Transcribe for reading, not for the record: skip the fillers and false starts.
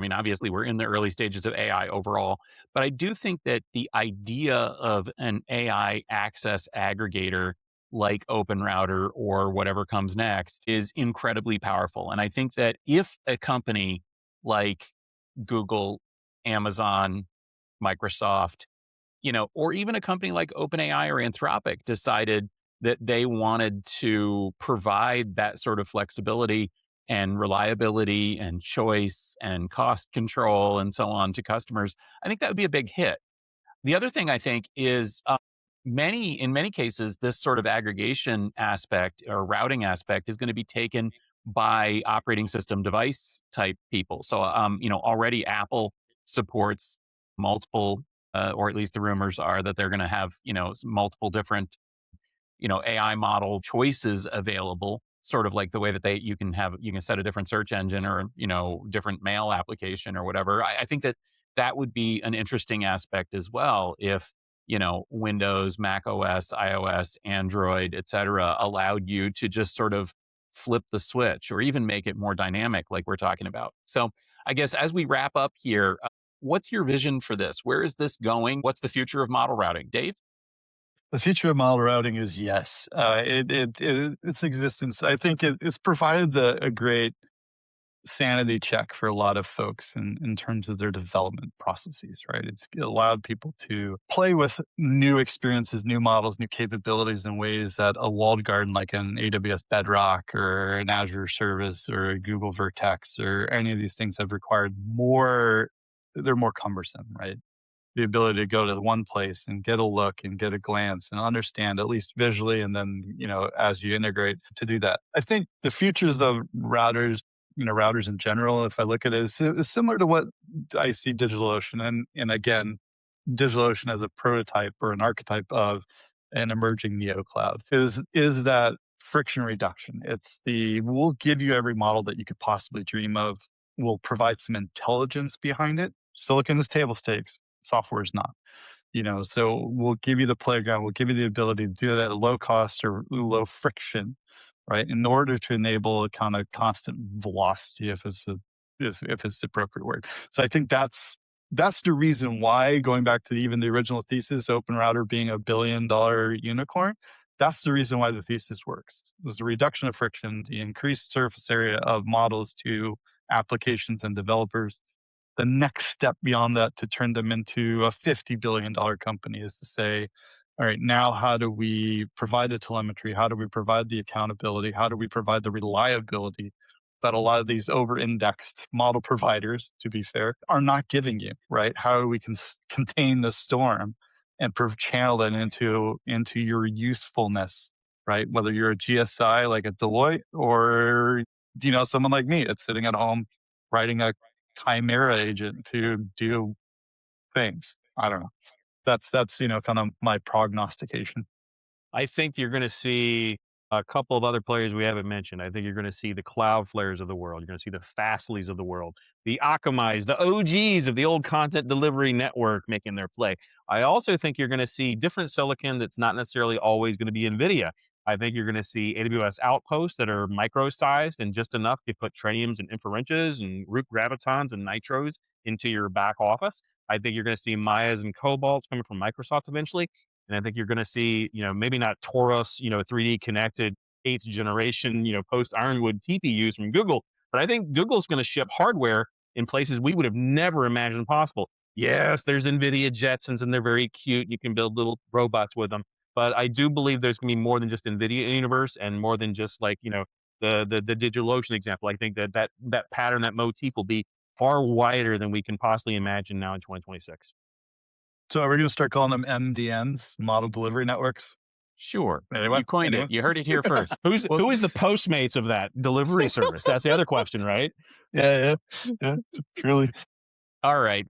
mean, obviously we're in the early stages of AI overall, but I do think that the idea of an AI access aggregator like OpenRouter or whatever comes next is incredibly powerful. And I think that if a company like Google, Amazon, Microsoft, or even a company like OpenAI or Anthropic decided that they wanted to provide that sort of flexibility and reliability and choice and cost control and so on to customers, I think that would be a big hit. The other thing I think is in many cases, this sort of aggregation aspect or routing aspect is going to be taken by operating system device type people. So, already Apple supports multiple, or at least the rumors are that they're going to have, multiple different, AI model choices available, sort of like the way that you can set a different search engine or, different mail application or whatever. I think that would be an interesting aspect as well if, Windows, Mac OS, iOS, Android, et cetera, allowed you to just sort of flip the switch or even make it more dynamic like we're talking about. So I guess as we wrap up here, what's your vision for this? Where is this going? What's the future of model routing? Dave? The future of model routing is yes. Its existence, I think it's provided a great sanity check for a lot of folks in terms of their development processes, right? It's allowed people to play with new experiences, new models, new capabilities in ways that a walled garden like an AWS Bedrock or an Azure service or a Google Vertex or any of these things have required more, they're more cumbersome, right? The ability to go to one place and get a look and get a glance and understand at least visually. And then, as you integrate to do that, I think the futures of routers, routers in general, if I look at it, is similar to what I see DigitalOcean. And again, DigitalOcean as a prototype or an archetype of an emerging neo cloud is that friction reduction. We'll give you every model that you could possibly dream of. We'll provide some intelligence behind it. Silicon is table stakes. Software is not. So we'll give you the playground. We'll give you the ability to do that at low cost or low friction, right? In order to enable a kind of constant velocity, if it's the appropriate word. So I think that's the reason why, going back to even the original thesis, OpenRouter being $1 billion unicorn, that's the reason why the thesis works. It was the reduction of friction, the increased surface area of models to applications and developers. The next step beyond that to turn them into a $50 billion company is to say, all right, now how do we provide the telemetry? How do we provide the accountability? How do we provide the reliability that a lot of these over-indexed model providers, to be fair, are not giving you, right? How do we contain the storm and channel that into your usefulness, right? Whether you're a GSI like a Deloitte or, someone like me that's sitting at home writing a Chimera agent to do things. I don't know. That's kind of my prognostication. I think you're going to see a couple of other players we haven't mentioned. I think you're going to see the Cloudflares of the world. You're going to see the Fastly's of the world, the Akamai's, the OGs of the old content delivery network making their play. I also think you're going to see different silicon that's not necessarily always going to be NVIDIA. I think you're going to see AWS outposts that are micro-sized and just enough to put Tritiums and Inferences and Root Gravitons and Nitros into your back office. I think you're going to see Mayas and Cobalts coming from Microsoft eventually. And I think you're going to see, maybe not Taurus, 3D connected 8th generation, post Ironwood TPUs from Google, but I think Google's going to ship hardware in places we would have never imagined possible. Yes, there's NVIDIA Jetsons and they're very cute. You can build little robots with them. But I do believe there's going to be more than just NVIDIA universe and more than just like, the DigitalOcean example. I think that pattern, that motif will be far wider than we can possibly imagine now in 2026. So are we going to start calling them MDNs, model delivery networks? Sure. Anyone? You coined it. You heard it here first. Who is the Postmates of that delivery service? That's the other question, right? Yeah, truly. All right.